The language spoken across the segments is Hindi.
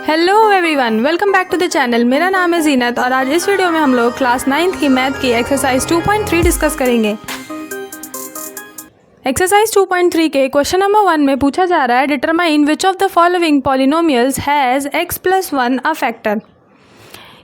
Hello everyone, welcome back to the channel. मेरा नाम है जीनत और आज इस वीडियो में हम लोग क्लास 9th की मैथ की एक्सरसाइज 2.3 डिस्कस करेंगे। एक्सरसाइज 2.3 के क्वेश्चन नंबर 1 में पूछा जा रहा है, determine which of the following polynomials has x+1 a factor.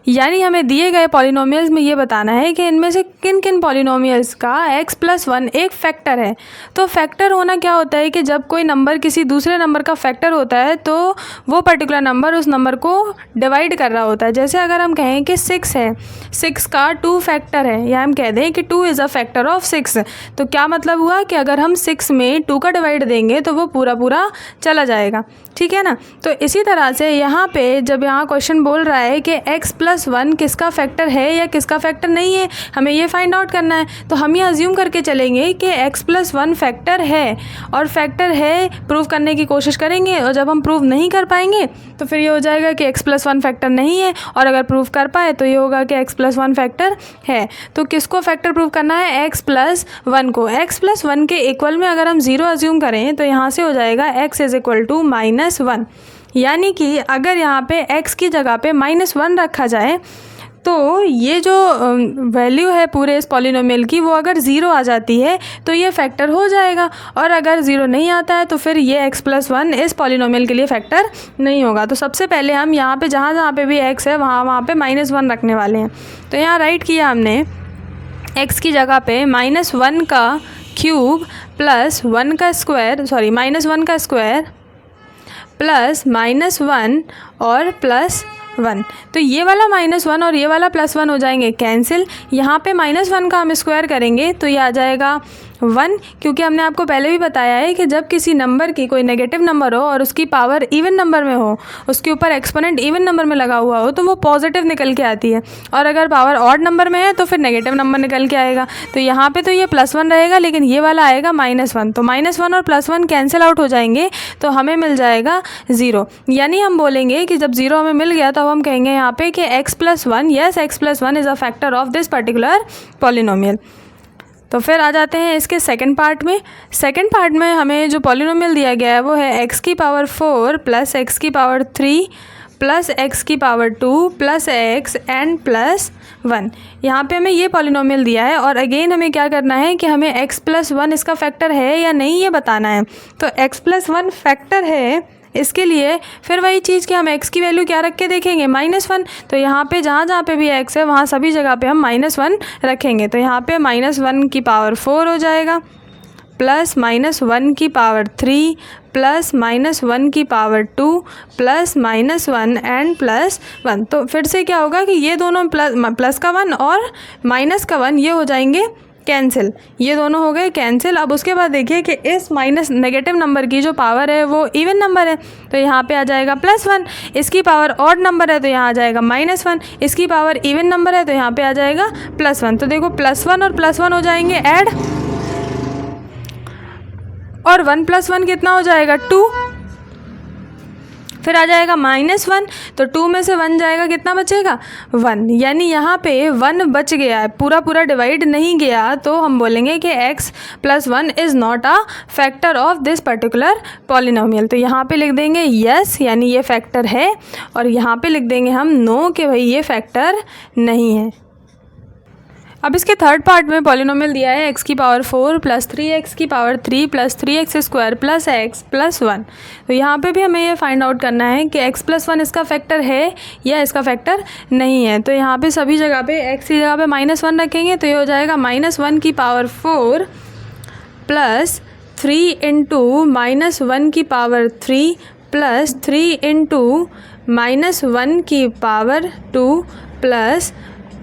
यानी हमें दिए गए पॉलिनोमियल्स में ये बताना है कि इनमें से किन किन पॉलिनोमियल्स का x+1 एक फैक्टर है। तो फैक्टर होना क्या होता है कि जब कोई नंबर किसी दूसरे नंबर का फैक्टर होता है तो वो पर्टिकुलर नंबर उस नंबर को डिवाइड कर रहा होता है। जैसे अगर हम कहें कि 6 है, 6 का 2 फैक्टर है, या हम कह दें कि 2 इज़ अ फैक्टर ऑफ 6, तो क्या मतलब हुआ कि अगर हम 6 में 2 का डिवाइड देंगे तो वो पूरा चला जाएगा। ठीक है ना। तो इसी तरह से यहाँ पे जब यहाँ क्वेश्चन बोल रहा है कि x+1 किसका फैक्टर है या किसका फैक्टर नहीं है, हमें ये फाइंड आउट करना है। तो हम ये अज्यूम करके चलेंगे कि x+1 फैक्टर है, और फैक्टर है प्रूव करने की कोशिश करेंगे, और जब हम प्रूव नहीं कर पाएंगे तो फिर ये हो जाएगा कि x+1 फैक्टर नहीं है, और अगर प्रूव कर पाए तो ये होगा कि x+1 फैक्टर है। तो किसको फैक्टर प्रूव करना है? x+1 को। x+1 के इक्वल में अगर हम 0 अज्यूम करें तो यहाँ से हो जाएगा x = -1। यानी कि अगर यहाँ पे x की जगह पे -1 रखा जाए तो ये जो वैल्यू है पूरे इस पॉलिनोमियल की, वो अगर 0 आ जाती है तो ये फैक्टर हो जाएगा, और अगर 0 नहीं आता है तो फिर ये x+1 इस पॉलिनोमियल के लिए फैक्टर नहीं होगा। तो सबसे पहले हम यहाँ पे जहाँ पे भी x है वहाँ पे -1 रखने वाले हैं। तो यहाँ राइट किया हमने, x की जगह पे -1 का क्यूब प्लस -1 का स्क्वायर प्लस -1 और +1। तो ये वाला -1 और ये वाला +1 हो जाएंगे कैंसिल। यहाँ पे -1 का हम स्क्वायर करेंगे तो ये आ जाएगा 1, क्योंकि हमने आपको पहले भी बताया है कि जब किसी नंबर की कोई नेगेटिव नंबर हो और उसकी पावर इवन नंबर में हो, उसके ऊपर एक्सपोनेंट इवन नंबर में लगा हुआ हो, तो वो पॉजिटिव निकल के आती है, और अगर पावर ऑड नंबर में है तो फिर नेगेटिव नंबर निकल के आएगा। तो यहाँ पे तो ये +1 रहेगा, लेकिन ये वाला आएगा -1। तो -1 और +1 कैंसिल आउट हो जाएंगे, तो हमें मिल जाएगा 0। यानी हम बोलेंगे कि जब 0 हमें मिल गया तो हम कहेंगे यहाँ पे कि x+1 is a factor of this particular polynomial. तो फिर आ जाते हैं इसके सेकंड पार्ट में। सेकंड पार्ट में हमें जो पॉलिनोमियल दिया गया है वो है x⁴ plus x⁴ plus x⁴ plus x and +1। यहाँ पे हमें ये पॉलिनोमियल दिया है, और अगेन हमें क्या करना है कि हमें x+1 इसका फैक्टर है या नहीं ये बताना है। तो x+1 फैक्टर है, इसके लिए फिर वही चीज़ कि हम x की वैल्यू क्या रख के देखेंगे? -1। तो यहाँ पे जहाँ पे भी x है वहाँ सभी जगह पे हम -1 रखेंगे। तो यहाँ पे -1⁴ हो जाएगा, प्लस -1�3, प्लस -1�2, प्लस -1 एंड +1। तो फिर से क्या होगा कि ये दोनों प्लस का 1 और माइनस का 1 ये हो जाएंगे कैंसिल, ये दोनों हो गए कैंसिल। अब उसके बाद देखिए कि इस नेगेटिव नंबर की जो पावर है वो इवन नंबर है, तो यहाँ पे आ जाएगा +1। इसकी पावर ऑड नंबर है तो यहाँ आ जाएगा -1। इसकी पावर इवन नंबर है तो यहाँ पे आ जाएगा +1। तो देखो +1 और +1 हो जाएंगे ऐड, और 1 + 1 कितना हो जाएगा? 2। फिर आ जाएगा -1, तो 2 में से 1 जाएगा, कितना बचेगा? 1। यानी यहाँ पे 1 बच गया है, पूरा डिवाइड नहीं गया, तो हम बोलेंगे कि x+1 is not a factor of this particular polynomial. तो यहाँ पे लिख देंगे यस, यानी ये फैक्टर है, और यहाँ पे लिख देंगे हम नो, कि भाई ये फैक्टर नहीं है। अब इसके थर्ड पार्ट में पॉलिनोमियल दिया है x⁴ plus 3x⁴ plus 3x² plus x plus 1। तो यहाँ पे भी हमें ये फाइंड आउट करना है कि x+1 इसका फैक्टर है या इसका फैक्टर नहीं है। तो यहाँ पे सभी जगह पे x की जगह पे -1 रखेंगे, तो ये हो जाएगा -1⁴ प्लस 3 × -1�3 प्लस 3 × -1�2 प्लस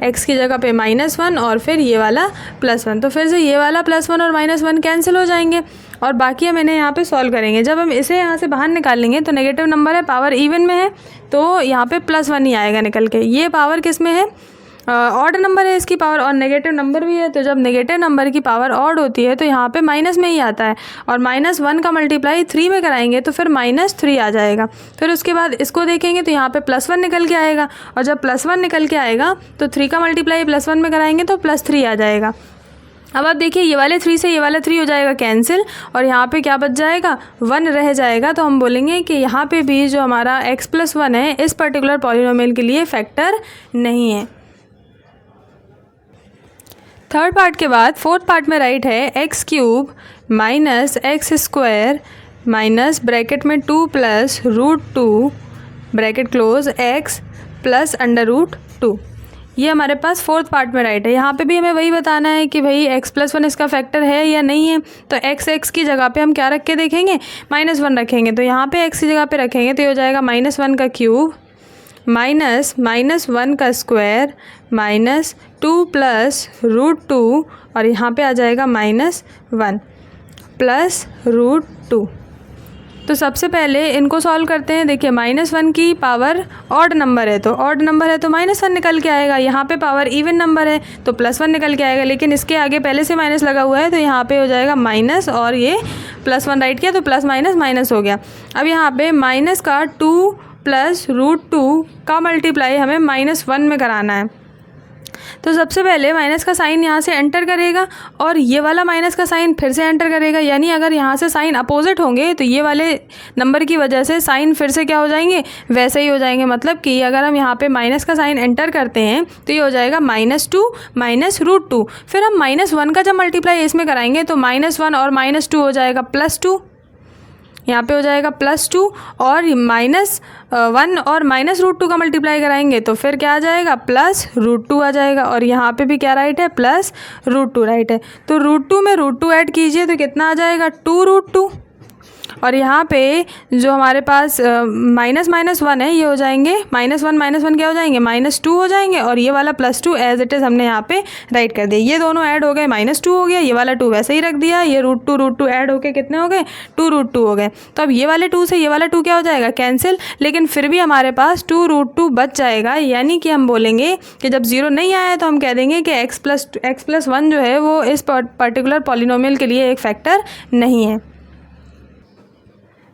x की जगह पे -1 और फिर ये वाला +1। तो फिर से ये वाला +1 और -1 कैंसिल हो जाएंगे, और बाकी हम इन्हें यहाँ पे सॉल्व करेंगे। जब हम इसे यहाँ से बाहर निकालेंगे तो नेगेटिव नंबर है, पावर इवन में है, तो यहाँ पे +1 ही आएगा निकल के। ये पावर किस में है? ऑड नंबर है इसकी पावर, और नेगेटिव नंबर भी है, तो जब नेगेटिव नंबर की पावर ऑड होती है तो यहाँ पे माइनस में ही आता है, और -1 का मल्टीप्लाई 3 में कराएंगे तो फिर -3 आ जाएगा। फिर उसके बाद इसको देखेंगे तो यहाँ पे +1 निकल के आएगा, और जब +1 निकल के आएगा तो 3 का मल्टीप्लाई +1 में कराएंगे तो +3 आ जाएगा। अब आप देखिए ये वाले 3 से ये वाला 3 हो जाएगा कैंसिल और यहाँ पे क्या बच जाएगा 1 रह जाएगा। तो हम बोलेंगे कि यहाँ पे भी जो हमारा x+1 है इस पर्टिकुलर पॉलिनोमियल के लिए फैक्टर नहीं है। थर्ड पार्ट के बाद फोर्थ पार्ट में राइट है x³ minus x² minus bracket में 2 plus √2 bracket close x plus √2। ये हमारे पास फोर्थ पार्ट में राइट है। यहाँ पे भी हमें वही बताना है कि भाई x+1 इसका फैक्टर है या नहीं है। तो x की जगह पे हम क्या रख के देखेंगे, -1 रखेंगे। तो यहाँ पे x की जगह पे रखेंगे तो ये हो जाएगा -1 का क्यूब माइनस -1 का स्क्वायर माइनस 2 प्लस √2 और यहाँ पे आ जाएगा -1 प्लस √2। तो सबसे पहले इनको सॉल्व करते हैं। देखिए -1 की पावर ऑड नंबर है तो ऑड नंबर है तो -1 निकल के आएगा। यहाँ पे पावर इवन नंबर है तो +1 निकल के आएगा, लेकिन इसके आगे पहले से माइनस लगा हुआ है तो यहाँ पे हो जाएगा माइनस और ये +1 राइट किया तो प्लस माइनस माइनस हो गया। अब यहाँ पे माइनस का 2 प्लस √2 का मल्टीप्लाई हमें -1 में कराना है। तो सबसे पहले माइनस का साइन यहाँ से एंटर करेगा और ये वाला माइनस का साइन फिर से एंटर करेगा, यानी अगर यहाँ से साइन अपोजिट होंगे तो ये वाले नंबर की वजह से साइन फिर से क्या हो जाएंगे, वैसे ही हो जाएंगे। मतलब कि अगर हम यहाँ पे माइनस का साइन एंटर करते हैं तो ये हो जाएगा -2 माइनस √2। फिर हम -1 का जब मल्टीप्लाई इसमें कराएंगे तो -1 और -2 हो जाएगा +2, यहाँ पे हो जाएगा +2 और -1 और -√2 का मल्टीप्लाई कराएंगे तो फिर क्या आ जाएगा +√2 आ जाएगा। और यहाँ पे भी क्या राइट है, +√2 राइट है। तो √2 में √2 ऐड कीजिए तो कितना आ जाएगा 2√2 और यहाँ पे जो हमारे पास -1 है ये हो जाएंगे -1 क्या हो जाएंगे -2 हो जाएंगे और ये वाला +2 एज इट इज़ हमने यहाँ पे राइट कर दिया। ये दोनों ऐड हो गए -2 हो गया, ये वाला 2 वैसे ही रख दिया, ये √2 ऐड होके कितने हो गए 2√2 हो गए। तो अब ये वाले 2 से ये वाला 2 क्या हो जाएगा कैंसिल, लेकिन फिर भी हमारे पास 2√2 बच जाएगा। यानी कि हम बोलेंगे कि जब 0 नहीं आया तो हम कह देंगे कि x+1 जो है वो इस पर्टिकुलर पॉलिनोमियल के लिए एक फैक्टर नहीं है।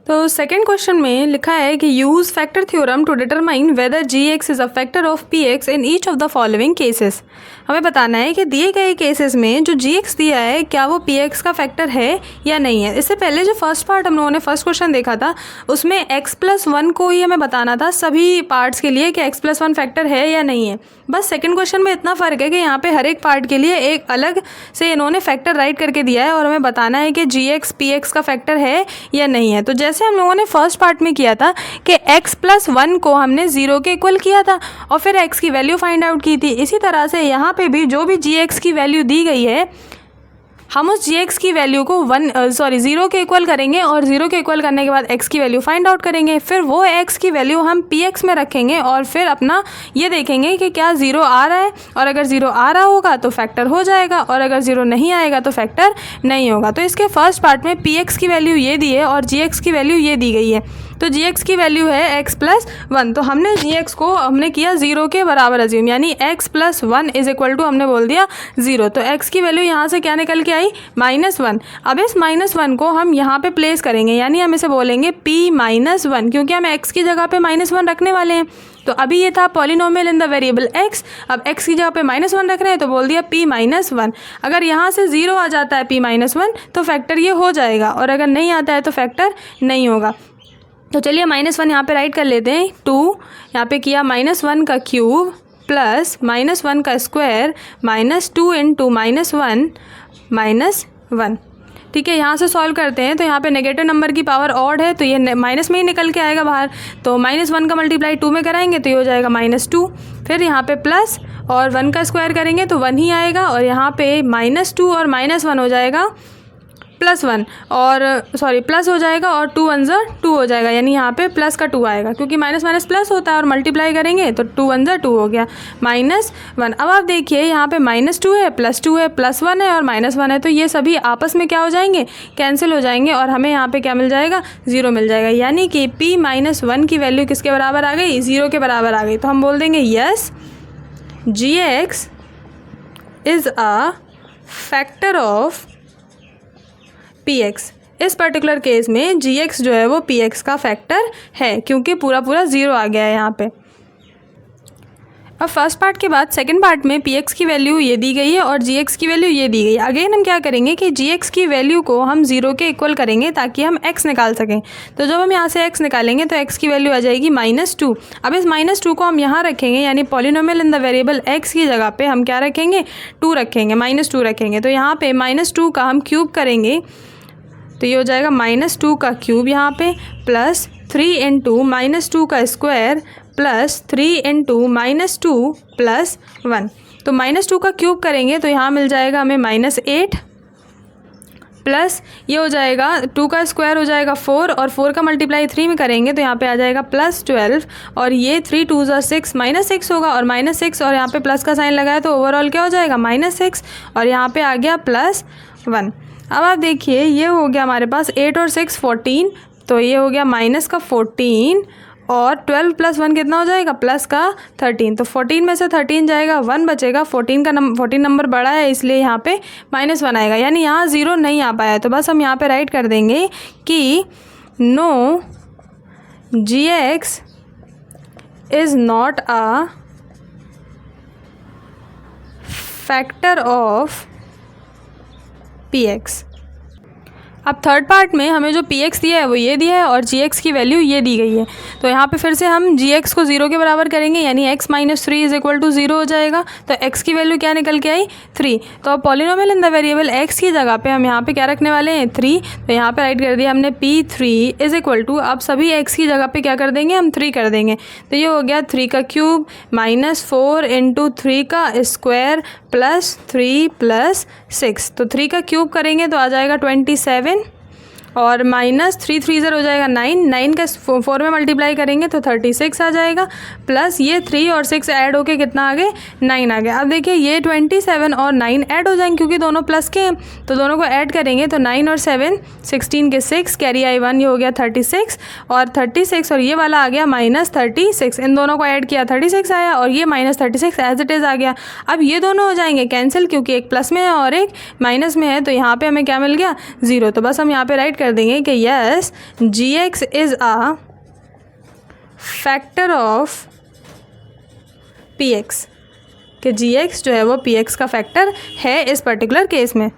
तो सेकेंड क्वेश्चन में लिखा है कि use factor theorem to determine whether gx is a factor of px in each of the following cases. हमें बताना है कि दिए गए केसेस में जो gx दिया है क्या वो px का फैक्टर है या नहीं है। इससे पहले जो फर्स्ट पार्ट हम लोगों ने फर्स्ट क्वेश्चन देखा था उसमें x+1 को ही हमें बताना था सभी पार्ट्स के लिए कि x+1 फैक्टर है या नहीं है। बस सेकंड क्वेश्चन में इतना फ़र्क है कि यहाँ पे हर एक पार्ट के लिए एक अलग से इन्होंने फैक्टर राइट करके दिया है और हमें बताना है कि gx px का फैक्टर है या नहीं है। तो जैसे हम लोगों ने फर्स्ट पार्ट में किया था कि x+1 को हमने 0 के इक्वल किया था और फिर x की वैल्यू फाइंड आउट की थी, इसी तरह से यहाँ पे भी जो भी gx की वैल्यू दी गई है हम उस gx की वैल्यू को 0 के इक्वल करेंगे और 0 के इक्वल करने के बाद x की वैल्यू फाइंड आउट करेंगे। फिर वो x की वैल्यू हम px में रखेंगे और फिर अपना ये देखेंगे कि क्या 0 आ रहा है, और अगर 0 आ रहा होगा तो फैक्टर हो जाएगा और अगर 0 नहीं आएगा तो फैक्टर नहीं होगा। तो इसके फर्स्ट पार्ट में px की वैल्यू ये दी है और gx की वैल्यू ये दी गई है। तो gx की वैल्यू है x+1, तो हमने gx को हमने किया 0 के बराबर अज्यूम, यानी x+1 इज इक्वल टू हमने बोल दिया 0। तो x की वैल्यू यहाँ से क्या निकल के आई -1। अब इस -1 को हम यहाँ पे प्लेस करेंगे, यानी हम इसे बोलेंगे p-1 क्योंकि हम x की जगह पे -1 रखने वाले हैं। तो अभी ये था polynomial in the variable x, अब x की जगह पे -1 रख रहे हैं तो बोल दिया p-1। अगर यहाँ से 0 आ जाता है p-1 तो फैक्टर ये हो जाएगा और अगर नहीं आता है तो फैक्टर नहीं होगा। तो चलिए -1 यहाँ पे राइट कर लेते हैं। 2 यहाँ पे किया -1 का क्यूब प्लस -1 का स्क्वायर -2 इंटू -1 -1। ठीक है, यहाँ से सॉल्व करते हैं तो यहाँ पे नेगेटिव नंबर की पावर ऑड है तो ये माइनस में ही निकल के आएगा बाहर। तो -1 का मल्टीप्लाई 2 में कराएंगे तो ये हो जाएगा -2। फिर यहाँ पे प्लस और 1 का स्क्वायर करेंगे तो 1 ही आएगा और यहाँ पे -2 और -1 हो जाएगा +1 और प्लस हो जाएगा और 2 1 2 हो जाएगा, यानी यहाँ पे प्लस का 2 आएगा क्योंकि माइनस माइनस प्लस होता है और मल्टीप्लाई करेंगे तो 2 1 2 हो गया -1। अब आप देखिए यहाँ पे -2 है +2 है +1 है और -1 है, तो ये सभी आपस में क्या हो जाएंगे, कैंसिल हो जाएंगे और हमें यहाँ पे क्या मिल जाएगा 0 मिल जाएगा। यानी कि p-1 की वैल्यू किसके बराबर आ गई, 0 के बराबर आ गई। तो हम बोल देंगे yes gx is a factor of px। इस पर्टिकुलर केस में gx जो है वो px का फैक्टर है क्योंकि पूरा 0 आ गया है यहाँ पे। अब फर्स्ट पार्ट के बाद सेकंड पार्ट में पी एक्स की वैल्यू ये दी गई है और जी एक्स की वैल्यू ये दी गई है। अगेन हम क्या करेंगे कि जी एक्स की वैल्यू को हम 0 के इक्वल करेंगे ताकि हम x निकाल सकें। तो जब हम यहाँ से x निकालेंगे तो x की वैल्यू आ जाएगी -2। अब इस -2 को हम यहाँ रखेंगे, यानी polynomial in the variable x की जगह पे हम क्या रखेंगे, 2 रखेंगे, -2 रखेंगे। तो यहाँ पे -2 का हम क्यूब करेंगे तो ये हो जाएगा -2 का क्यूब यहाँ पे प्लस 3 इंटू -2 का स्क्वायर प्लस 3 इंटू -2 प्लस 1। तो -2 का क्यूब करेंगे तो यहाँ मिल जाएगा हमें -8 प्लस ये हो जाएगा 2 का स्क्वायर हो जाएगा 4 और 4 का मल्टीप्लाई 3 में करेंगे तो यहाँ पे आ जाएगा +12 और ये 3 2 6 -6 होगा और -6 और यहाँ पे प्लस का साइन लगाया तो ओवरऑल क्या हो जाएगा -6 और यहाँ पे आ गया +1। अब आप देखिए ये हो गया हमारे पास 8 और 6 14, तो ये हो गया माइनस का 14 और 12 + 1 कितना हो जाएगा, प्लस का 13। तो 14 में से 13 जाएगा, 1 बचेगा। 14 नंबर बड़ा है इसलिए यहाँ पे -1 आएगा, यानी यहाँ 0 नहीं आ पाया। तो बस हम यहाँ पे राइट कर देंगे कि no G X is not a factor of P X. अब थर्ड पार्ट में हमें जो पी एक्स दिया है वो ये दिया है और जी एक्स की वैल्यू ये दी गई है। तो यहाँ पे फिर से हम जी एक्स को 0 के बराबर करेंगे, यानी x - 3 = 0 हो जाएगा। तो x की वैल्यू क्या निकल के आई, 3। तो अब polynomial in the variable x की जगह पे हम यहाँ पे क्या रखने वाले हैं, 3। तो यहाँ पे राइट कर दिया हमने P3 = अब सभी x की जगह पे क्या कर देंगे, हम 3 कर देंगे। तो ये हो गया 3 का क्यूब -4 इंटू 3 का स्क्वायर प्लस 3 + 6। तो 3 का क्यूब करेंगे तो आ जाएगा 27 और -3 3 हो जाएगा 9 का 4 में मल्टीप्लाई करेंगे तो 36 आ जाएगा प्लस ये 3 और 6 ऐड होके कितना आ गए, 9 आ गया। अब देखिए ये 27 और 9 ऐड हो जाएंगे क्योंकि दोनों प्लस के हैं, तो दोनों को ऐड करेंगे तो 9 और 7 16 के 6 कैरी आई 1, ये हो गया 36 और 36 और ये वाला आ गया -36। इन दोनों को ऐड किया 36 आया और ये -36 एज इट इज़ आ गया। अब ये दोनों हो जाएंगे कैंसिल क्योंकि एक प्लस में है और एक माइनस में है, तो यहाँ पे हमें क्या मिल गया, 0। तो बस हम यहाँ पे राइट कर देंगे कि yes G X is a factor of P X, कि जी एक्स जो है वो पी एक्स का फैक्टर है इस पर्टिकुलर केस में।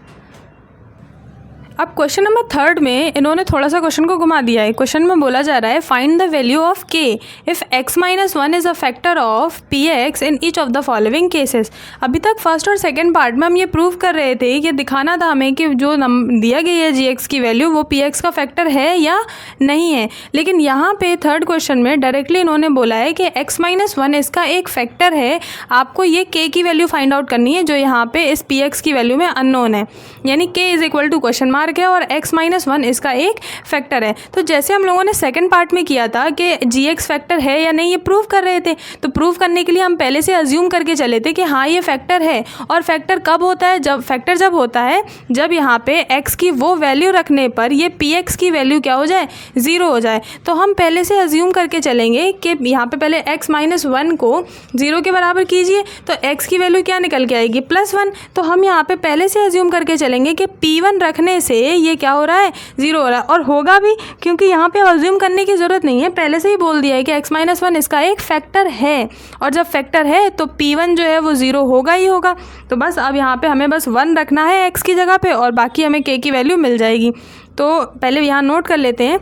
अब क्वेश्चन नंबर 3 में इन्होंने थोड़ा सा क्वेश्चन को घुमा दिया है। क्वेश्चन में बोला जा रहा है फाइंड द वैल्यू ऑफ के if x - 1 is a factor of P x in each of the following cases. अभी तक फर्स्ट और सेकंड पार्ट में हम ये प्रूव कर रहे थे कि दिखाना था हमें कि जो दिया गई है जी एक्स की वैल्यू वो पी एक्स का फैक्टर है या नहीं है, लेकिन यहाँ पे थर्ड क्वेश्चन में डायरेक्टली इन्होंने बोला है कि x - 1 इसका एक फैक्टर है। आपको ये k की वैल्यू फाइंड आउट करनी है जो यहाँ पे इस पी एक्स की वैल्यू में अननोन है, यानी k = क्वेश्चन मार्क है और x - 1 इसका एक फैक्टर है। तो जैसे हम लोगों ने सेकंड पार्ट में किया था कि जी एक्स फैक्टर है या नहीं ये प्रूव कर रहे थे, तो प्रूव करने के लिए हम पहले से अज्यूम करके चले थे कि हाँ ये फैक्टर है। और फैक्टर कब होता है, जब होता है जब यहाँ पे x की वो वैल्यू रखने पर ये पी एक्स की वैल्यू क्या हो जाए, 0 हो जाए। तो हम पहले से अज्यूम करके चलेंगे कि यहाँ पे पहले x - 1 को 0 के बराबर कीजिए तो x की वैल्यू क्या निकल के आएगी, +1। तो हम यहाँ पे पहले से अज्यूम करके चलेंगे कि P1 रखने से ये क्या हो रहा है, 0 हो रहा है। और होगा भी क्योंकि यहाँ पे अज्यूम करने की ज़रूरत नहीं है, पहले से ही बोल दिया है कि x - 1 इसका एक फैक्टर है और जब फैक्टर है तो P1 जो है वो 0 होगा ही होगा। तो बस अब यहाँ पे हमें बस 1 रखना है x की जगह पे और बाकी हमें k की वैल्यू मिल जाएगी। तो पहले यहाँ नोट कर लेते हैं।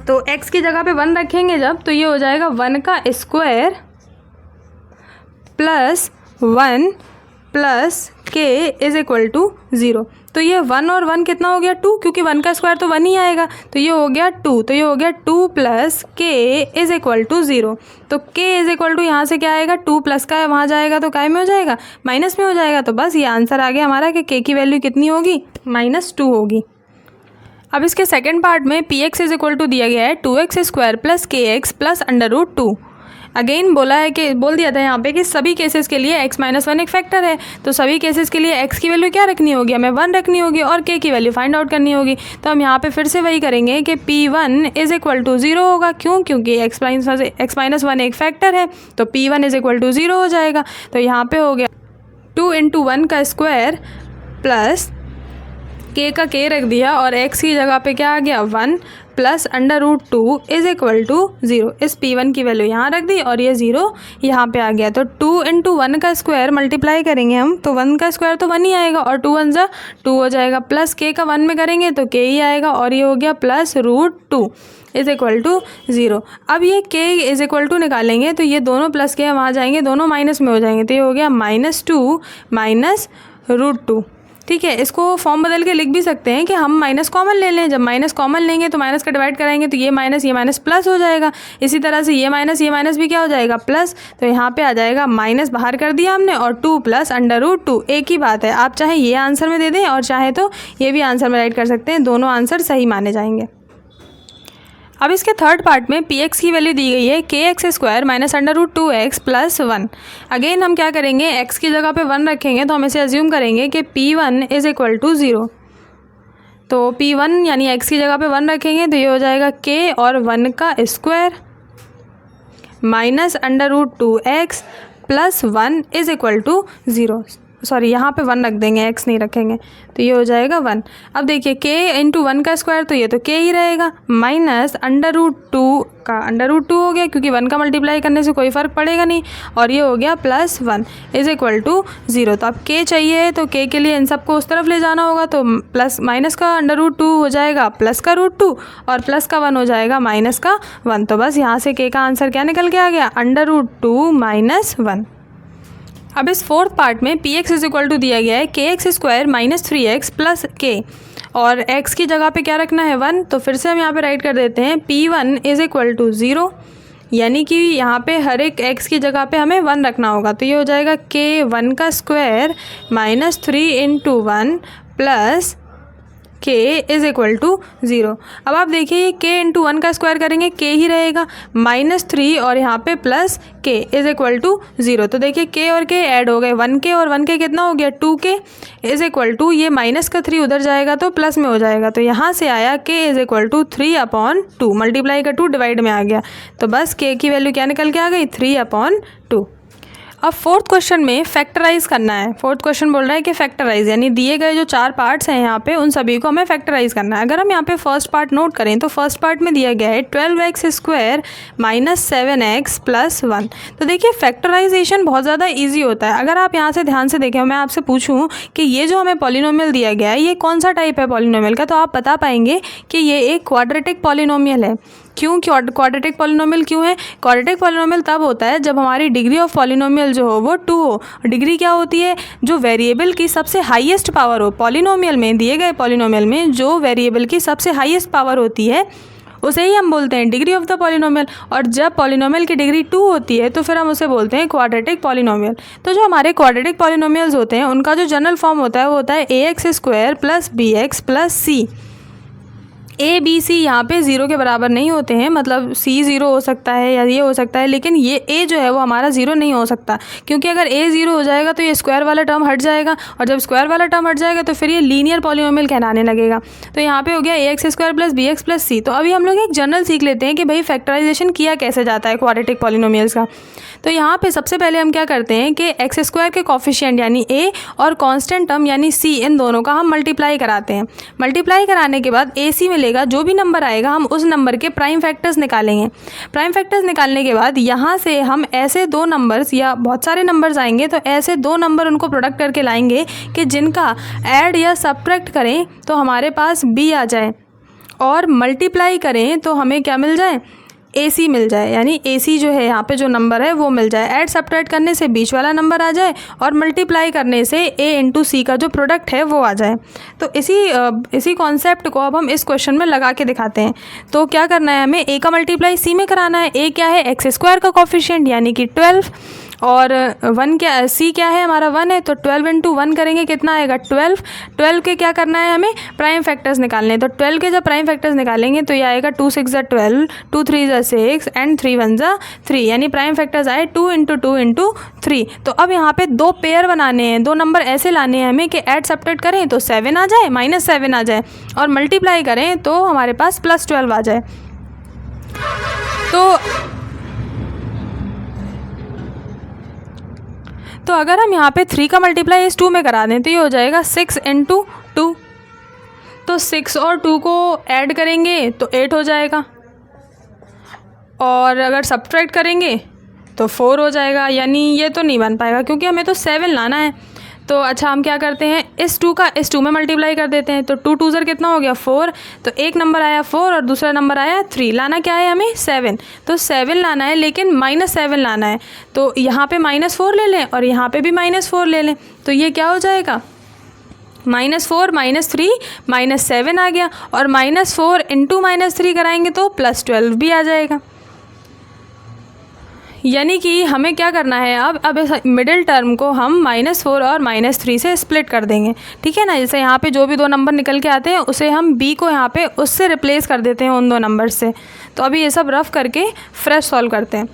तो x की जगह पे 1 रखेंगे जब, तो ये हो जाएगा 1 का स्क्वायर प्लस 1 प्लस k = 0। तो ये 1 और 1 कितना हो गया, 2, क्योंकि 1 का स्क्वायर तो 1 ही आएगा। तो ये हो गया 2, तो ये हो गया 2 + k = 0। तो k यहाँ से क्या आएगा, 2 प्लस का है वहाँ जाएगा तो काय में हो जाएगा, माइनस में हो जाएगा। तो बस ये आंसर आ गया हमारा कि k की वैल्यू कितनी होगी, -2 होगी। अब इसके सेकेंड पार्ट में पी एक्स = दिया गया है 2x² + kx + √2। अगेन बोल दिया था यहाँ पे कि सभी केसेस के लिए x - 1 एक फैक्टर है। तो सभी केसेस के लिए x की वैल्यू क्या रखनी होगी, हमें 1 रखनी होगी और k की वैल्यू फाइंड आउट करनी होगी। तो हम यहाँ पे फिर से वही करेंगे कि P1 = 0 होगा। क्यों, क्योंकि x - 1 एक फैक्टर है तो P1 = 0 हो जाएगा। तो यहाँ पे हो गया 2 × 1 का स्क्वायर प्लस k का k रख दिया और x की जगह पे क्या आ गया, 1 प्लस √2 इज इक्वल टू 0। इस P1 की वैल्यू यहाँ रख दी और ये 0 यहाँ पे आ गया। तो 2 × 1 का स्क्वायर मल्टीप्लाई करेंगे हम, तो 1 का स्क्वायर तो 1 ही आएगा और 2 1 ज़ा 2 हो जाएगा, प्लस k का 1 में करेंगे तो k ही आएगा और ये हो गया प्लस √2 इज इक्वल टू 0। अब ये k इज इक्वल टू निकालेंगे तो ये दोनों प्लस के वहाँ जाएंगे, दोनों माइनस में हो जाएंगे, तो ये हो गया -2 माइनस √2। ठीक है, इसको फॉर्म बदल के लिख भी सकते हैं कि हम माइनस कॉमन ले लें। जब माइनस कॉमन लेंगे तो माइनस का डिवाइड कराएंगे तो ये माइनस प्लस हो जाएगा। इसी तरह से ये माइनस भी क्या हो जाएगा, प्लस। तो यहाँ पे आ जाएगा माइनस बाहर कर दिया हमने और 2 प्लस √2 एक ही बात है। आप चाहे ये आंसर में दे दें और चाहे तो ये भी आंसर में राइट कर सकते हैं, दोनों आंसर सही माने जाएंगे। अब इसके थर्ड पार्ट में px की वैल्यू दी गई है kx² minus √2x plus 1। Again हम क्या करेंगे, x की जगह पे 1 रखेंगे तो हम इसे अज्यूम करेंगे कि P1 इज इक्वल टू 0। तो P1 यानी x की जगह पे 1 रखेंगे तो ये हो जाएगा k और 1 का square minus √2x plus 1 is equal to 0। Sorry, यहाँ पे 1 रख देंगे, x नहीं रखेंगे, तो ये हो जाएगा 1। अब देखिए k × 1 का स्क्वायर तो ये तो k ही रहेगा, माइनस √2 का √2 हो गया क्योंकि 1 का मल्टीप्लाई करने से कोई फ़र्क पड़ेगा नहीं, और ये हो गया प्लस 1 इज इक्वल टू 0। तो अब k चाहिए तो k के लिए इन सबको उस तरफ ले जाना होगा, तो प्लस माइनस का √2 हो जाएगा प्लस का √2 और प्लस का 1 हो जाएगा माइनस का 1। तो बस यहाँ से k का आंसर क्या निकल के आ गया, √2 माइनस 1। अब इस फोर्थ पार्ट में px इज इक्वल टू दिया गया है kx² minus 3x plus k और x की जगह पे क्या रखना है 1। तो फिर से हम यहाँ पे राइट कर देते हैं P1 इज इक्वल टू 0, यानी कि यहाँ पे हर एक x की जगह पे हमें 1 रखना होगा। तो ये हो जाएगा k1 का square minus 3 × 1 plus k is equal to 0। अब आप देखिए ये k × 1 का स्क्वायर करेंगे k ही रहेगा, -3 और यहाँ पे plus k is equal to 0। तो देखिए k और k ऐड हो गए, 1k और 1k कितना हो गया 2k इज इक्वल टू, ये माइनस का 3 उधर जाएगा तो प्लस में हो जाएगा। तो यहाँ से आया k is equal to 3/2, multiply का 2 डिवाइड में आ गया, तो बस k की वैल्यू क्या निकल के आ गई 3/2। अब फोर्थ क्वेश्चन में फैक्टराइज करना है। फोर्थ क्वेश्चन बोल रहा है कि फैक्टराइज, यानी दिए गए जो 4 पार्ट्स हैं यहाँ पे उन सभी को हमें फैक्टराइज करना है। अगर हम यहाँ पे फर्स्ट पार्ट नोट करें तो फर्स्ट पार्ट में दिया गया है 12x² माइनस 7x प्लस 1। तो देखिए फैक्टराइजेशन बहुत ज़्यादा ईजी होता है। अगर आप यहाँ से ध्यान से देखें, मैं आपसे पूछूँ कि ये जो हमें पॉलिनोमियल दिया गया है ये कौन सा टाइप है पॉलिनोमियल का, तो आप बता पाएंगे कि ये एक क्वाड्रेटिक पॉलिनोमियल है। क्यों क्वाड्रेटिक पॉलिनोमियल क्यों है? क्वाड्रेटिक पॉलिनोमियल तब होता है जब हमारी डिग्री ऑफ पॉलिनोमियल जो हो वो 2 हो। डिग्री क्या होती है? जो वेरिएबल की सबसे हाईएस्ट पावर हो। पॉलिनोमियल में, दिए गए पॉलिनोमियल में जो वेरिएबल की सबसे हाईएस्ट पावर होती है उसे ही हम बोलते हैं डिग्री ऑफ द पॉलिनोमियल। और जब पॉलिनोमियल की डिग्री 2 होती है तो फिर हम उसे बोलते हैं क्वाड्रेटिक पॉलिनोमियल। तो जो हमारे क्वाड्रेटिक पॉलिनोमियल्स होते हैं उनका जो जनरल फॉर्म होता है वो होता है ax² plus bx plus c। A B C यहाँ पे 0 के बराबर नहीं होते हैं, मतलब c 0 हो सकता है या ये हो सकता है, लेकिन ये a जो है वो हमारा 0 नहीं हो सकता, क्योंकि अगर a 0 हो जाएगा तो ये स्क्वायर वाला टर्म हट जाएगा, और जब स्क्वायर वाला टर्म हट जाएगा तो फिर ये लीनियर पॉलिनोमियल कहलाने लगेगा। तो यहाँ पे हो गया ax² plus bx plus c। तो अभी हम लोग एक जनरल सीख लेते हैं कि भाई फैक्टराइजेशन किया कैसे जाता है क्वाड्रेटिक पॉलिनोमियल्स का। तो यहाँ पे सबसे पहले हम क्या करते हैं कि x² के कॉफिशिएंट यानी a और कांस्टेंट टर्म यानी c, इन दोनों का हम मल्टीप्लाई कराते हैं। मल्टीप्लाई कराने के बाद ac मिलेगा, जो भी नंबर आएगा हम उस नंबर के प्राइम फैक्टर्स निकालेंगे। प्राइम फैक्टर्स निकालने के बाद यहाँ से हम ऐसे 2 नंबर्स या बहुत सारे नंबर्स आएंगे, तो ऐसे 2 नंबर उनको प्रोडक्ट करके लाएंगे कि जिनका ऐड या सब्ट्रैक्ट करें तो हमारे पास b आ जाए, और मल्टीप्लाई करें तो हमें क्या मिल जाए, AC मिल जाए, यानी AC जो है यहाँ पे जो नंबर है वो मिल जाए। ऐड सब्ट्रैक्ट करने से बीच वाला नंबर आ जाए और मल्टीप्लाई करने से A × C का जो प्रोडक्ट है वो आ जाए। तो इसी कॉन्सेप्ट को अब हम इस क्वेश्चन में लगा के दिखाते हैं। तो क्या करना है, हमें A का मल्टीप्लाई C में कराना है। A क्या है, x² का कॉफिशिएंट यानी कि 12, और 1 क्या, C क्या है हमारा 1 है, तो 12 × 1 करेंगे कितना आएगा 12। 12 के क्या करना है, हमें प्राइम फैक्टर्स निकालने हैं। तो 12 के जब प्राइम फैक्टर्स निकालेंगे तो ये आएगा 2 × 6 = 12, 2 × 3 = 6 एंड 3 × 1 = 3, यानी प्राइम फैक्टर्स आए 2 × 2 × 3। तो अब यहाँ पे 2 पेयर बनाने हैं, 2 नंबर ऐसे लाने हैं हमें कि ऐड सब्ट्रैक्ट करें तो 7 आ जाए, -7 आ जाए, और मल्टीप्लाई करें तो हमारे पास +12 आ जाए। तो अगर हम यहाँ पे 3 का मल्टीप्लाई इस 2 में करा दें तो ये हो जाएगा 6 × 2। तो 6 और 2 को ऐड करेंगे तो 8 हो जाएगा, और अगर सब्ट्रैक्ट करेंगे तो 4 हो जाएगा। यानी ये तो नहीं बन पाएगा क्योंकि हमें तो 7 लाना है। तो अच्छा, हम क्या करते हैं, इस 2 का इस 2 में मल्टीप्लाई कर देते हैं। तो 2 2 ज़र कितना हो गया 4, तो एक नंबर आया 4 और दूसरा नंबर आया 3। लाना क्या है हमें 7, तो 7 लाना है, लेकिन -7 लाना है। तो यहाँ पे -4 ले लें और यहाँ पे भी -4 ले लें, तो ये क्या हो जाएगा -4 -3 -7 आ गया, और -4 इंटू -3 कराएंगे तो +12 भी आ जाएगा। यानी कि हमें क्या करना है, अब इस मिडिल टर्म को हम -4 और -3 से स्प्लिट कर देंगे, ठीक है ना। जैसे यहाँ पे जो भी 2 नंबर निकल के आते हैं उसे हम b को यहाँ पे उससे रिप्लेस कर देते हैं उन 2 नंबर से। तो अभी ये सब रफ करके फ्रेश सॉल्व करते हैं।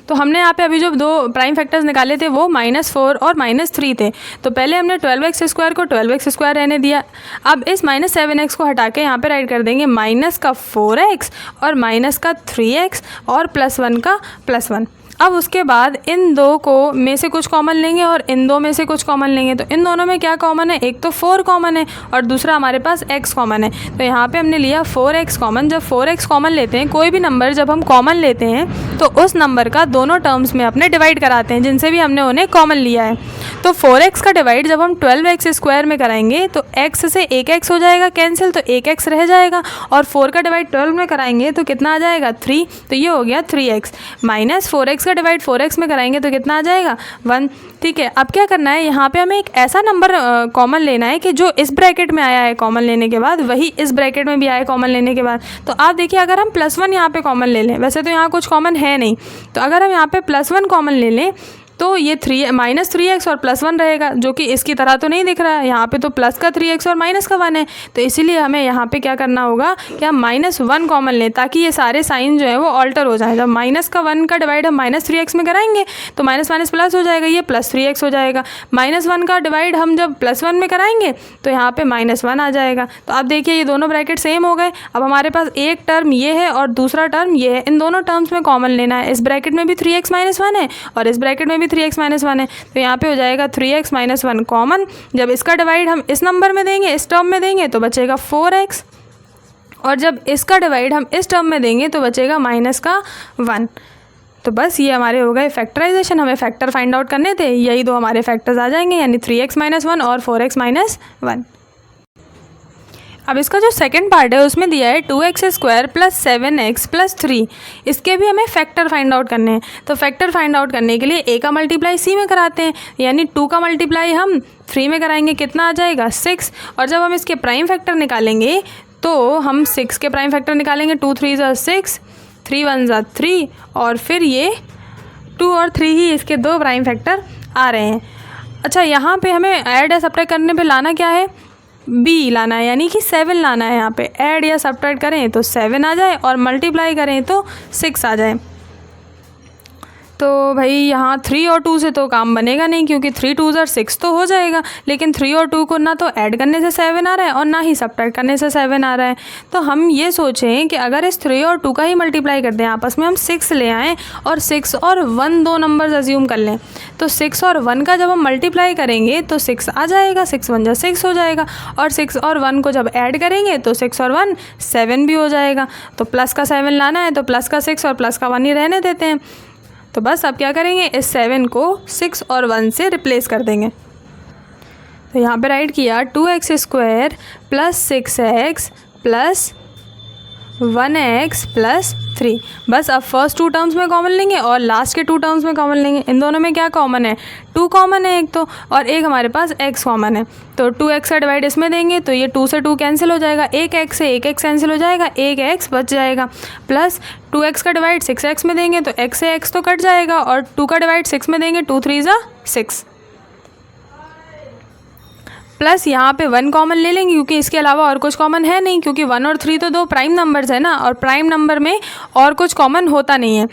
तो हमने यहाँ पे अभी जो 2 प्राइम फैक्टर्स निकाले थे वो -4 और -3 थे। तो पहले हमने 12x² को 12x² रहने दिया। अब इस -7x को हटा के यहाँ पे राइट कर देंगे -4x और -3x और +1 का +1। अब उसके बाद इन 2 को में से कुछ कॉमन लेंगे और इन 2 में से कुछ कॉमन लेंगे। तो इन दोनों में क्या कॉमन है, एक तो 4 कॉमन है और दूसरा हमारे पास x कॉमन है। तो यहाँ पे हमने लिया 4x कॉमन। जब 4x कॉमन लेते हैं, कोई भी नंबर जब हम कॉमन लेते हैं तो उस नंबर का दोनों टर्म्स में अपने डिवाइड कराते हैं जिनसे भी हमने उन्हें कॉमन लिया है। तो 4x का डिवाइड जब हम 12x² में कराएंगे तो x से एक x हो जाएगा कैंसिल, तो एक x रह जाएगा, और 4 का डिवाइड 12 में कराएंगे तो कितना आ जाएगा 3, तो ये हो गया 3x। -4x का डिवाइड 4x में कराएंगे तो कितना आ जाएगा 1, ठीक है। अब क्या करना है, यहाँ पे हमें एक ऐसा नंबर कॉमन लेना है कि जो इस ब्रैकेट में आया है कॉमन लेने के बाद वही इस ब्रैकेट में भी आया है कॉमन लेने के बाद। तो आप देखिए, अगर हम +1 यहाँ पे कॉमन ले लें, वैसे तो यहाँ कुछ कॉमन है नहीं, तो अगर हम यहाँ पे +1 कॉमन ले लें तो ये -3x और +1 रहेगा, जो कि इसकी तरह तो नहीं दिख रहा है। यहाँ पे तो प्लस का 3x और माइनस का 1 है, तो इसीलिए हमें यहाँ पे क्या करना होगा कि हम -1 कॉमन लें ताकि ये सारे साइन जो है वो ऑल्टर हो जाए। जब -1 का डिवाइड हम -3x में कराएंगे तो माइनस माइनस प्लस हो जाएगा, ये +3x हो जाएगा। -1 का डिवाइड हम जब +1 में कराएंगे तो यहाँ पे -1 आ जाएगा। तो आप देखिए, ये दोनों ब्रैकेट सेम हो गए। अब हमारे पास एक टर्म ये है और दूसरा टर्म ये है, इन दोनों टर्म्स में कॉमन लेना है। इस ब्रैकेट में भी 3x - 1 है और इस ब्रैकेट में 3x - 1 है, तो यहाँ पे हो जाएगा 3x - 1 कॉमन। जब इसका डिवाइड हम इस नंबर में देंगे, इस टर्म में देंगे तो बचेगा 4x, और जब इसका डिवाइड हम इस टर्म में देंगे तो बचेगा -1। तो बस ये हमारे हो गए फैक्टराइजेशन। हमें फैक्टर फाइंड आउट करने थे, यही 2 हमारे फैक्टर्स आ जाएंगे, यानी 3x - 1 और 4x - 1। अब इसका जो सेकंड पार्ट है उसमें दिया है 2x² + 7x + 3। इसके भी हमें फैक्टर फाइंड आउट करने हैं। तो फैक्टर फाइंड आउट करने के लिए a का मल्टीप्लाई c में कराते हैं, यानी 2 का मल्टीप्लाई हम 3 में कराएंगे, कितना आ जाएगा 6। और जब हम इसके प्राइम फैक्टर निकालेंगे तो हम 6 के प्राइम फैक्टर निकालेंगे, 2 3 = 6, 3 1 = 3, और फिर ये 2 और 3 ही इसके 2 प्राइम फैक्टर आ रहे हैं। अच्छा, यहाँ पे हमें ऐड या सब्ट्रैक्ट करने पे लाना क्या है, b लाना है, यानी कि 7 लाना है। यहाँ पे ऐड या सब्ट्रैक्ट करें तो 7 आ जाए और मल्टीप्लाई करें तो 6 आ जाए। तो भाई यहाँ 3 और 2 से तो काम बनेगा नहीं, क्योंकि 3 2 = 6 तो हो जाएगा, लेकिन 3 और 2 को ना तो ऐड करने से 7 आ रहा है और ना ही सब्ट्रैक्ट करने से 7 आ रहा है। तो हम ये सोचें कि अगर इस 3 और 2 का ही मल्टीप्लाई कर दें, आपस में हम 6 ले आएँ और 6 और 1 2 नंबर्स अज्यूम कर लें, तो 6 और 1 का जब हम मल्टीप्लाई करेंगे तो 6 आ जाएगा, 6 1 = 6 हो जाएगा, और 6 और 1 को जब ऐड करेंगे तो 6 और 1 7 भी हो जाएगा। तो प्लस का 7 लाना है तो प्लस का 6 और प्लस का 1 ही रहने देते हैं। तो बस अब क्या करेंगे, इस 7 को 6 और 1 से रिप्लेस कर देंगे। तो यहाँ पे राइट किया 2x² + 6x + 1x + 3। बस अब फर्स्ट 2 टर्म्स में कॉमन लेंगे और लास्ट के 2 टर्म्स में कॉमन लेंगे। इन दोनों में क्या कॉमन है, 2 कॉमन है एक तो, और एक हमारे पास x कॉमन है। तो 2x का डिवाइड इसमें देंगे तो ये 2 से 2 कैंसिल हो जाएगा, एक x से एक x कैंसिल हो जाएगा, एक x बच जाएगा, प्लस 2x का डिवाइड 6x में देंगे तो x से x तो कट जाएगा, और 2 का डिवाइड 6 में देंगे, 2 3 = 6, प्लस यहाँ पे 1 कॉमन ले लेंगे क्योंकि इसके अलावा और कुछ कॉमन है नहीं, क्योंकि 1 और 3 तो 2 प्राइम नंबर्स है ना, और प्राइम नंबर में और कुछ कॉमन होता नहीं है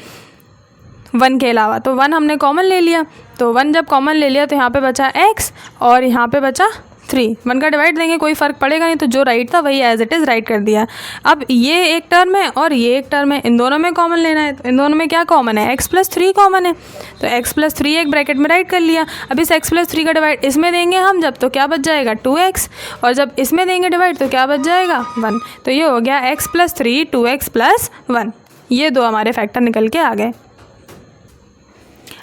1 के अलावा। तो 1 हमने कॉमन ले लिया, तो 1 जब कॉमन ले लिया तो यहाँ पे बचा x और यहाँ पे बचा 3, 1 का डिवाइड देंगे कोई फ़र्क पड़ेगा नहीं, तो जो राइट था वही एज इट इज़ राइट कर दिया। अब ये एक टर्म है और ये एक टर्म है, इन दोनों में कॉमन लेना है, तो इन दोनों में क्या कॉमन है, x+3 कॉमन है, तो x+3 एक ब्रैकेट में राइट कर लिया। अब इस x+3 का डिवाइड इसमें देंगे हम जब, तो क्या बच जाएगा 2x, और जब इसमें देंगे डिवाइड तो क्या बच जाएगा 1। तो ये हो गया x+3 2x+1, ये दो हमारे फैक्टर निकल के आ गए।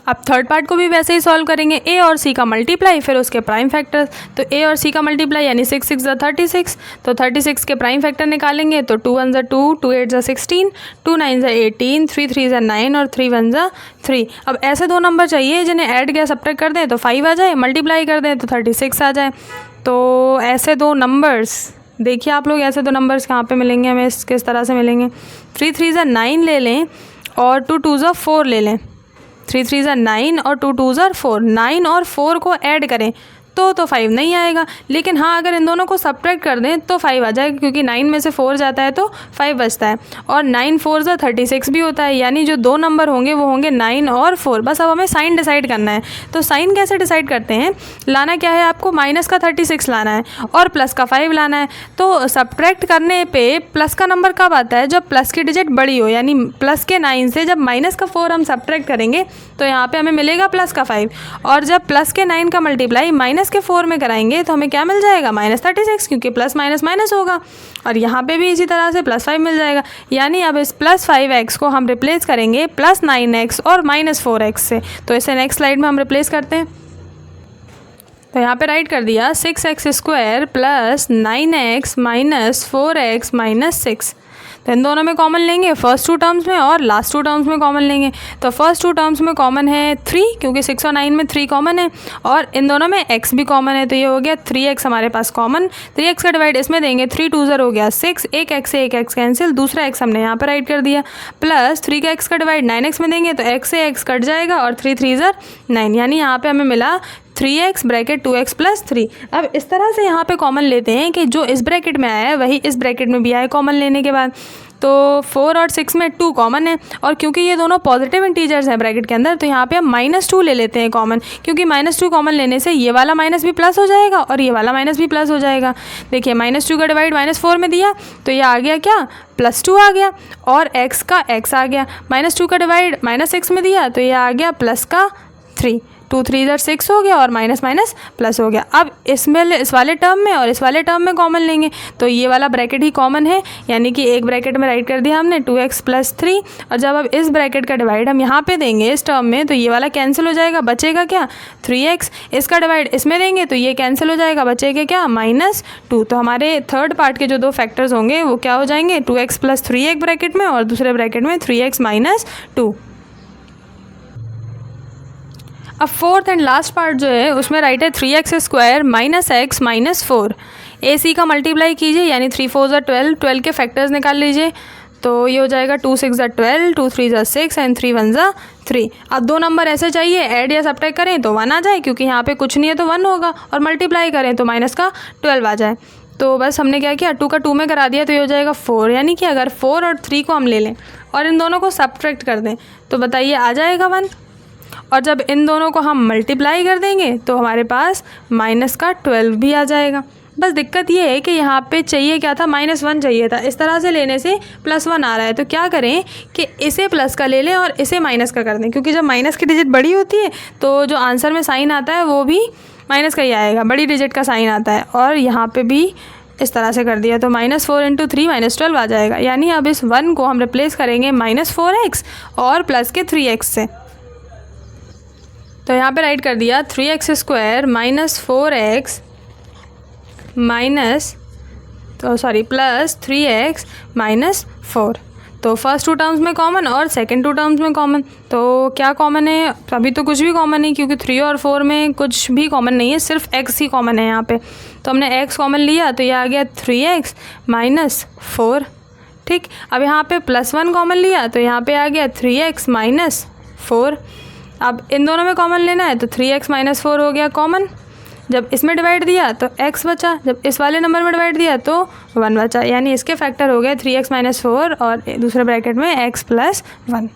अब थर्ड पार्ट को भी वैसे ही सॉल्व करेंगे, a और c का मल्टीप्लाई फिर उसके प्राइम फैक्टर। तो a और c का मल्टीप्लाई यानी 6 6 36, तो 36 के प्राइम फैक्टर निकालेंगे तो 2 1 2, 2 8 16, 2 9 18, 3 3 9 और 3 1 3। अब ऐसे दो नंबर चाहिए जिन्हें ऐड या सब्ट्रैक्ट कर दें तो 5 आ जाए, मल्टीप्लाई कर दें तो 36 आ जाए। तो ऐसे दो नंबर्स देखिए आप लोग, ऐसे दो नंबर्स कहाँ पे मिलेंगे हमें, किस तरह से मिलेंगे, 3 3 9 ले लें और 2 2 4 ले लें, 3 3 9 और 2 2 4, 9 और 4 को ऐड करें तो 5 नहीं आएगा, लेकिन हाँ अगर इन दोनों को सब्ट्रैक्ट कर दें तो 5 आ जाएगा, क्योंकि 9 में से 4 जाता है तो 5 बचता है, और 9 4 36 भी होता है, यानी जो दो नंबर होंगे वो होंगे 9 और 4। बस अब हमें साइन डिसाइड करना है। तो साइन कैसे डिसाइड करते हैं, लाना क्या है आपको, माइनस का 36 लाना है और प्लस का 5 लाना है। तो सब्ट्रैक्ट करने पर प्लस का नंबर कब आता है, जब प्लस की डिजिट बड़ी हो, यानी प्लस के 9 से जब माइनस का 4 हम सब्ट्रैक्ट करेंगे तो यहाँ पर हमें मिलेगा प्लस का 5, और जब प्लस के 9 का मल्टीप्लाई माइनस के 4 में कराएंगे तो हमें क्या मिल जाएगा, -36, क्योंकि प्लस माइनस माइनस होगा, और यहाँ पे भी इसी तरह से +5 मिल जाएगा। यानी अब इस +5x को हम रिप्लेस करेंगे +9x और -4x से। तो इसे नेक्स्ट स्लाइड में हम रिप्लेस करते हैं। तो यहाँ पे राइट कर दिया 6x² + 9x - 4x - 6। तो इन दोनों में कॉमन लेंगे फर्स्ट टू टर्म्स में और लास्ट टू टर्म्स में कॉमन लेंगे। तो फर्स्ट टू टर्म्स में कॉमन है 3, क्योंकि 6 और 9 में 3 कॉमन है, और इन दोनों में x भी कॉमन है, तो ये हो गया 3x हमारे पास कॉमन। 3x का डिवाइड इसमें देंगे, 3 2 हो गया 6, एक x से एक x कैंसिल, दूसरा x हमने यहाँ पर राइट कर दिया, प्लस 3 का x का डिवाइड 9x में देंगे तो x से x कट जाएगा और 3 3 9, यानी यहाँ पे हमें मिला 3x ब्रैकेट 2x + 3। अब इस तरह से यहाँ पे कॉमन लेते हैं कि जो इस ब्रैकेट में आया है वही इस ब्रैकेट में भी आए कॉमन लेने के बाद। तो 4 और 6 में 2 कॉमन है, और क्योंकि ये दोनों पॉजिटिव इंटीजर्स हैं ब्रैकेट के अंदर, तो यहाँ पे हम -2 ले लेते हैं कॉमन, क्योंकि -2 कॉमन लेने से ये वाला माइनस भी प्लस हो जाएगा और ये वाला माइनस भी प्लस हो जाएगा। देखिए -2 का डिवाइड -4 में दिया तो ये आ गया क्या, +2 आ गया, और x का x आ गया। -2 का डिवाइड -6 में दिया तो ये आ गया प्लस का 3, 2 3 6 हो गया, और माइनस माइनस प्लस हो गया। अब इसमें इस वाले टर्म में और इस वाले टर्म में कॉमन लेंगे तो ये वाला ब्रैकेट ही कॉमन है, यानी कि एक ब्रैकेट में राइट कर दिया हमने 2x + 3, और जब अब इस ब्रैकेट का डिवाइड हम यहाँ पे देंगे इस टर्म में तो ये वाला कैंसिल हो जाएगा, बचेगा क्या 3x। इसका डिवाइड इसमें देंगे तो ये कैंसिल हो जाएगा, बचेगा क्या -2। तो हमारे थर्ड पार्ट के जो दो फैक्टर्स होंगे वो क्या हो जाएंगे, 2x + 3 एक ब्रैकेट में और दूसरे ब्रैकेट में 3x - 2। अब फोर्थ एंड लास्ट पार्ट जो है उसमें राइट है 3x² - x - 4। AC का मल्टीप्लाई कीजिए, यानी 3 4 12, 12 के फैक्टर्स निकाल लीजिए, तो ये हो जाएगा 2 6 12, 2 3 6 एंड 3 1 3। अब दो नंबर ऐसे चाहिए ऐड या सब्ट्रैक्ट करें तो 1 आ जाए, क्योंकि यहाँ पे कुछ नहीं है तो 1 होगा, और मल्टीप्लाई करें तो -12 आ जाए। तो बस हमने क्या किया, 2 का 2 में करा दिया तो ये हो जाएगा 4, यानी कि अगर 4 और 3 को हम ले लें और इन दोनों को सब्ट्रैक्ट कर दें तो बताइए आ जाएगा 1, और जब इन दोनों को हम मल्टीप्लाई कर देंगे तो हमारे पास -12 भी आ जाएगा। बस दिक्कत ये है कि यहाँ पे चाहिए क्या था, -1 चाहिए था, इस तरह से लेने से +1 आ रहा है। तो क्या करें कि इसे प्लस का ले लें और इसे माइनस का कर दें, क्योंकि जब माइनस की डिजिट बड़ी होती है तो जो आंसर में साइन आता है वो भी माइनस का ही आएगा, बड़ी डिजिट का साइन आता है। और यहाँ पे भी इस तरह से कर दिया तो -4 × 3 -12 आ जाएगा, यानी अब इस 1 को हम रिप्लेस करेंगे -4x और प्लस के 3x से। तो यहाँ पे राइट कर दिया 3x² - 4x प्लस 3x - 4। तो फर्स्ट टू टर्म्स में कॉमन और सेकंड टू टर्म्स में कॉमन। तो क्या कॉमन है, अभी तो कुछ भी कॉमन नहीं, क्योंकि 3 और 4 में कुछ भी कॉमन नहीं है, सिर्फ x ही कॉमन है यहाँ पे। तो हमने x कॉमन लिया तो ये आ गया 3x - 4। ठीक, अब यहाँ पे +1 कॉमन लिया तो यहाँ पे आ गया 3x - 4। अब इन दोनों में कॉमन लेना है तो 3x - 4 हो गया कॉमन। जब इसमें डिवाइड दिया तो x बचा, जब इस वाले नंबर में डिवाइड दिया तो 1 बचा, यानी इसके फैक्टर हो गए 3x - 4 और दूसरे ब्रैकेट में x + 1।